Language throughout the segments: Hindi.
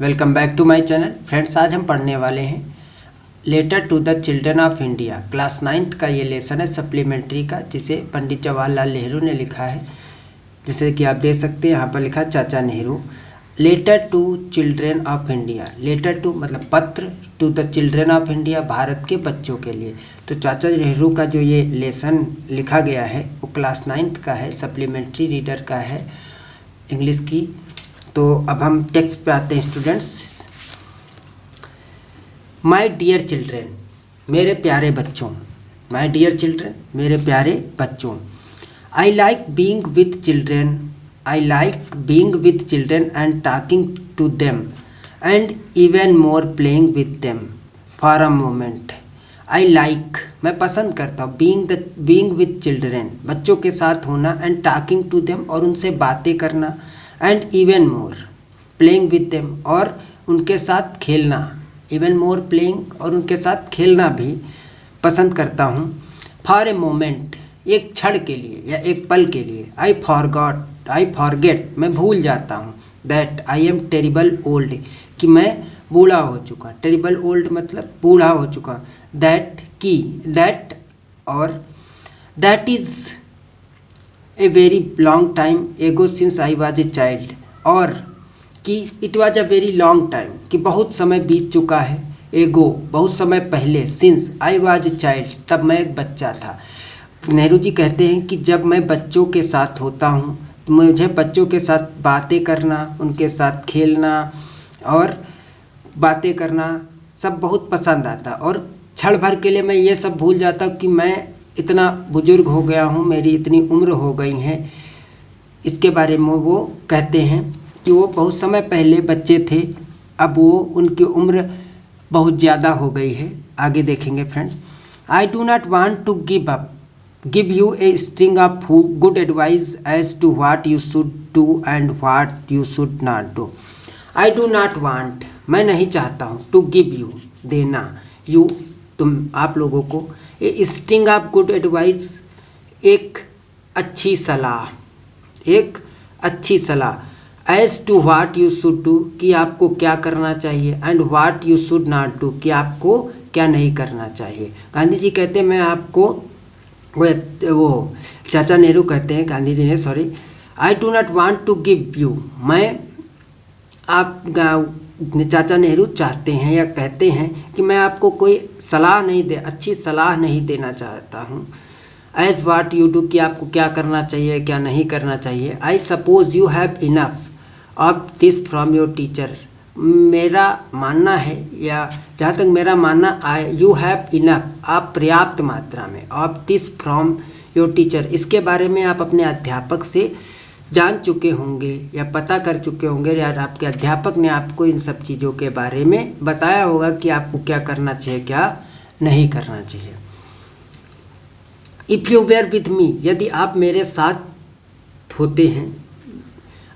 Welcome back to my channel. Friends, आज हम पढ़ने वाले हैं letter to the children of India. Class 9th का ये लेसन है सप्लीमेंट्री का, जिसे पंडित जवाहरलाल नेहरू ने लिखा है। जैसे कि आप देख सकते हैं यहाँ पर लिखा चाचा Nehru. Letter to children of India, letter to मतलब पत्र, to the children of India Bharat के बच्चों के लिए। तो चाचा नेहरू का जो ये लेसन लिखा गया है वो क्लास 9th का है, सप्लीमेंट्री रीडर का है इंग्लिश की। तो अब हम टेक्स्ट पे आते हैं स्टूडेंट्स। माय डियर चिल्ड्रन, मेरे प्यारे बच्चों। माय डियर चिल्ड्रन, मेरे प्यारे बच्चों। I like being with children, I like being with children and talking to them and even more playing with them for a moment. I like, मैं पसंद करता हूँ, बीइंग विद चिल्ड्रन, बच्चों के साथ होना, एंड टॉकिंग टू देम और उनसे बातें करना, and even more playing with them और उनके साथ खेलना। इवन मोर प्लेइंग और उनके साथ खेलना भी पसंद करता हूँ। फॉर ए मोमेंट, एक क्षण के लिए या एक पल के लिए। आई फॉरगेट, मैं भूल जाता हूँ। That I am terrible old, कि मैं बूढ़ा हो चुका। टेरिबल ओल्ड मतलब बूढ़ा हो चुका। दैट की, दैट और that is a very long time ago since I was a child, और कि it was a very long time, कि बहुत समय बीत चुका है। एगो बहुत समय पहले, since I was a child तब मैं एक बच्चा था। नेहरू जी कहते हैं कि जब मैं बच्चों के साथ होता हूँ तो मुझे बच्चों के साथ बातें करना, उनके साथ खेलना और बातें करना सब बहुत पसंद आता। और क्षण भर के लिए मैं ये सब भूल जाता हूँ कि मैं इतना बुजुर्ग हो गया हूँ, मेरी इतनी उम्र हो गई है। इसके बारे में वो कहते हैं कि वो बहुत समय पहले बच्चे थे, अब वो उनकी उम्र बहुत ज़्यादा हो गई है। आगे देखेंगे friends. I do not want to give you a string of good advice as to what you should do and what you should not do. I do not want, मैं नहीं चाहता हूँ, टू गिव यू देना, यू तुम आप लोगों को, a string of good advice एक अच्छी सलाह, एक अच्छी सलाह। As to what you should do, कि आपको क्या करना चाहिए, and what you should not do, कि आपको क्या नहीं करना चाहिए। गांधी जी कहते हैं मैं आपको, वो चाचा नेहरू कहते हैं, गांधी जी ने, sorry, I do not want to give you, मैं आप चाचा नेहरू चाहते हैं या कहते हैं कि मैं आपको कोई सलाह नहीं दे, अच्छी सलाह नहीं देना चाहता हूँ। एज वाट यू डू, कि आपको क्या करना चाहिए क्या नहीं करना चाहिए। I suppose you have enough of this from your teacher, मेरा मानना है या जहाँ तक मेरा मानना आए, यू हैव इनफ, आप पर्याप्त मात्रा में, of this from your teacher, इसके बारे में आप अपने अध्यापक से जान चुके होंगे या पता कर चुके होंगे, या आपके अध्यापक ने आपको इन सब चीज़ों के बारे में बताया होगा कि आपको क्या करना चाहिए क्या नहीं करना चाहिए। If you were with me, यदि आप मेरे साथ होते हैं।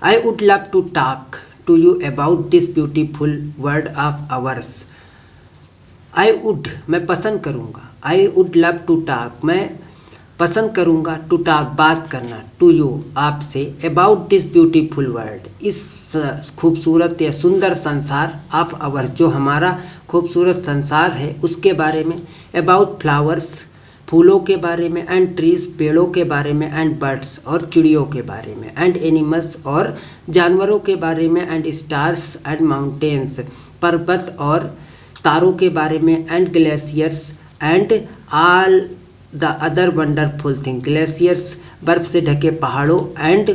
I would love to talk to you about this beautiful world of ours. I would, मैं पसंद करूँगा, I would love to talk, मैं पसंद करूँगा, टू टॉक बात करना, टू यू आपसे, अबाउट दिस ब्यूटीफुल वर्ल्ड, इस खूबसूरत या सुंदर संसार ऑफ आवर, जो हमारा खूबसूरत संसार है उसके बारे में। अबाउट फ्लावर्स, फूलों के बारे में, एंड ट्रीज, पेड़ों के बारे में, एंड बर्ड्स और चिड़ियों के बारे में, एंड एनिमल्स और जानवरों के बारे में, एंड स्टार्स एंड माउंटेन्स, पर्वत और तारों के बारे में, and glaciers and all the other wonderful thing, glaciers बर्फ से ढके पहाड़ों, एंड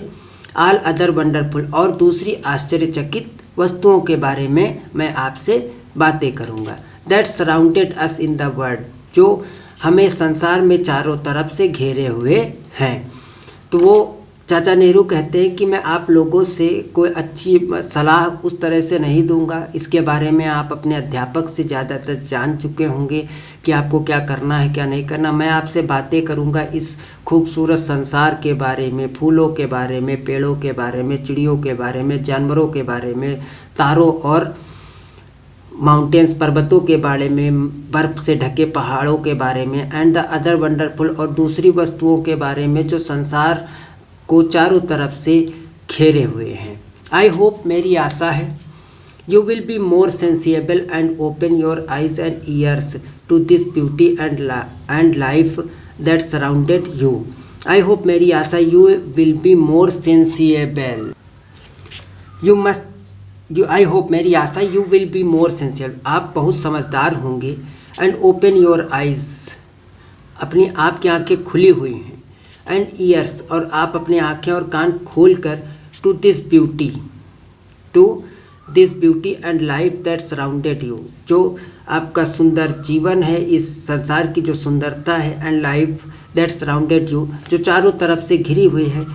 ऑल अदर वंडरफुल और दूसरी आश्चर्यचकित वस्तुओं के बारे में मैं आपसे बातें करूँगा। That surrounded us in the world, जो हमें संसार में चारों तरफ से घेरे हुए हैं। तो वो चाचा नेहरू कहते हैं कि मैं आप लोगों से कोई अच्छी सलाह उस तरह से नहीं दूंगा, इसके बारे में आप अपने अध्यापक से ज़्यादातर जान चुके होंगे कि आपको क्या करना है क्या नहीं करना। मैं आपसे बातें करूंगा इस खूबसूरत संसार के बारे में, फूलों के बारे में, पेड़ों के बारे में, चिड़ियों के बारे में, जानवरों के बारे में, तारों और माउंटेन्स पर्वतों के बारे में, बर्फ से ढके पहाड़ों के बारे में, एंड द अदर वंडरफुल और दूसरी वस्तुओं के बारे में जो संसार को चारों तरफ से घेरे हुए हैं। आई होप, मेरी आशा है You will be more sensible and open your eyes and ears to this beauty and life that surrounded you. I hope मेरी आशा you will be more sensible. You must I hope मेरी आशा you will be more sensible. आप बहुत समझदार होंगे. And open your eyes. अपनी आपकी आंखें खुली हुई हैं. And ears और आप अपनी आंखें और कान खोल कर to this beauty and life that surrounded you. जो आपका सुंदर जीवन है, इस संसार की जो सुंदरता है, and life that surrounded you, जो चारों तरफ से घिरी हुई है.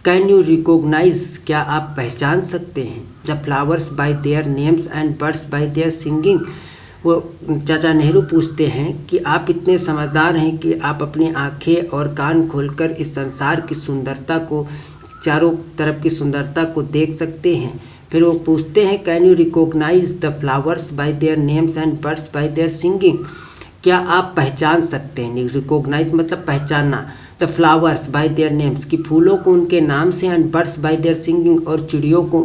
Can you recognize? क्या आप पहचान सकते हैं? The flowers by their names and birds by their singing. वो चाचा नेहरू पूछते हैं कि आप इतने समझदार हैं कि आप अपनी आंखें और कान खोलकर इस संसार की सुंदरता को, चारों तरफ की सुंदरता को देख सकते हैं. फिर वो पूछते हैं can you recognise the flowers by their names and birds by their singing. क्या आप पहचान सकते हैं? रिकॉग्नाइज मतलब पहचानना. The flowers by their names कि फूलों को उनके नाम से, and birds by their singing और चिड़ियों को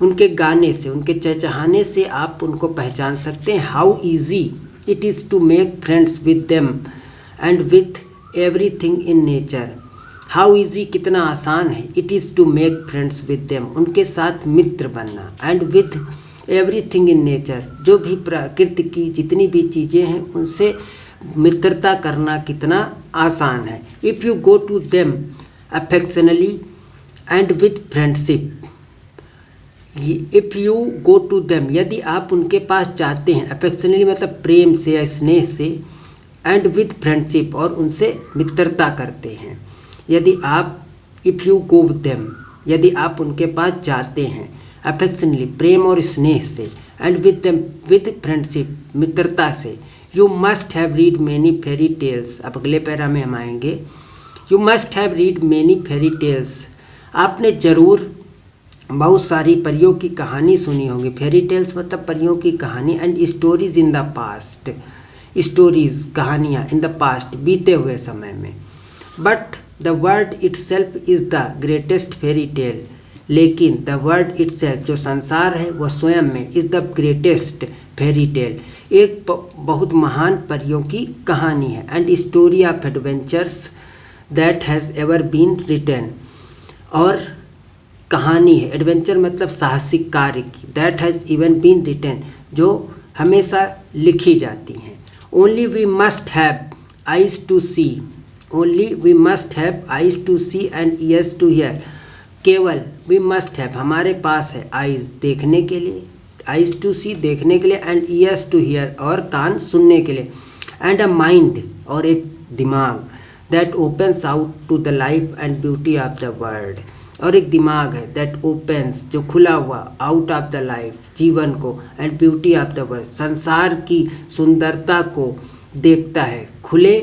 उनके गाने से, उनके चहचहाने से आप उनको पहचान सकते हैं. How easy it is to make friends with them and with everything in nature. How easy कितना आसान है. It is to make friends with them उनके साथ मित्र बनना. And with everything in nature जो भी प्रकृति की जितनी भी चीज़ें हैं उनसे मित्रता करना कितना आसान है. If you go to them affectionately and with friendship. If you go to them यदि आप उनके पास जाते हैं, अफेक्शनली मतलब प्रेम से या स्नेह से, एंड विथ फ्रेंडशिप और उनसे मित्रता करते हैं. यदि आप if you go with them यदि आप उनके पास जाते हैं, अफेक्शनली प्रेम और स्नेह से, and with them with friendship मित्रता से. You must have read many fairy tales. अब अगले पैरा में हम आएंगे. You must have read many fairy tales. आपने ज़रूर बहुत सारी परियों की कहानी सुनी होगी. फेरी टेल्स मतलब परियों की कहानी. And stories in the past. Stories कहानियाँ इन द पास्ट बीते हुए समय में. But the world itself is the greatest fairy tale. लेकिन द वर्ल्ड इटसेल्फ जो संसार है वह स्वयं में is the greatest fairy tale एक बहुत महान परियों की कहानी है. And story of adventures that has ever been written. और कहानी है, एडवेंचर मतलब साहसिक कार्य की, that has even been written जो हमेशा लिखी जाती हैं. Only we must have eyes to see. Only we must have eyes to see and ears to hear. केवल वी मस्ट हैव हमारे पास है आइज देखने के लिए, आइज टू सी देखने के लिए, एंड ईयर्स टू हियर और कान सुनने के लिए, एंड अ माइंड और एक दिमाग, that opens out to the life and beauty of the world. और एक दिमाग है दैट ओपन्स जो खुला हुआ, आउट ऑफ द लाइफ जीवन को, and beauty of the world संसार की सुंदरता को देखता है खुले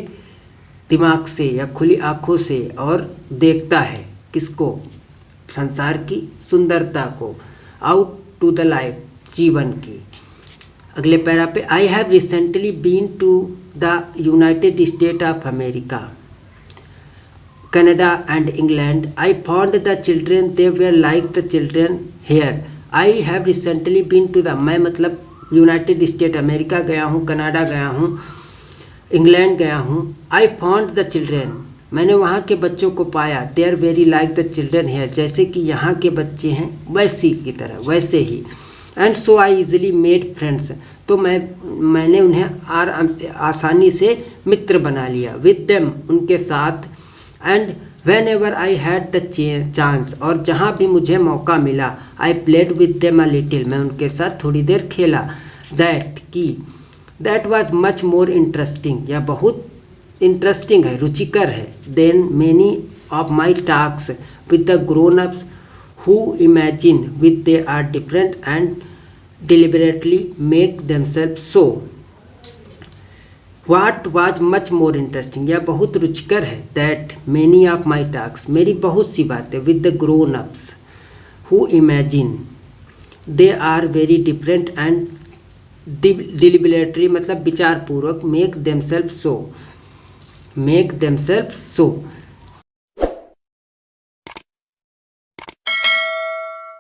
दिमाग से या खुली आँखों से, और देखता है किसको? संसार की सुंदरता को, आउट टू द लाइफ जीवन की. अगले पैरा पे I have recently been to the United State of America, Canada and England. I found the children they were like the children here. I have recently been to the मैं मतलब यूनाइटेड स्टेट अमेरिका गया हूँ, कनाडा गया हूँ, इंग्लैंड गया हूँ. I found the children मैंने वहाँ के बच्चों को पाया. they are very like the children here जैसे कि यहाँ के बच्चे हैं वैसी की तरह, वैसे ही. and so I easily made friends तो मैंने उन्हें आसानी से मित्र बना लिया. with them उनके साथ. And whenever I had the chance और जहाँ भी मुझे मौका मिला, I played with them a little मैं उनके साथ थोड़ी देर खेला. That was much more interesting यह बहुत इंटरेस्टिंग है, रुचिकर है. Then many of my talks with the grown ups who imagine with they are different and deliberately make themselves so. What was much more interesting यह बहुत रुचिकर है. That many of my talks मेरी बहुत सी बातें with the grown ups who imagine they are very different and deliberately मतलब विचार पूर्वक make themselves so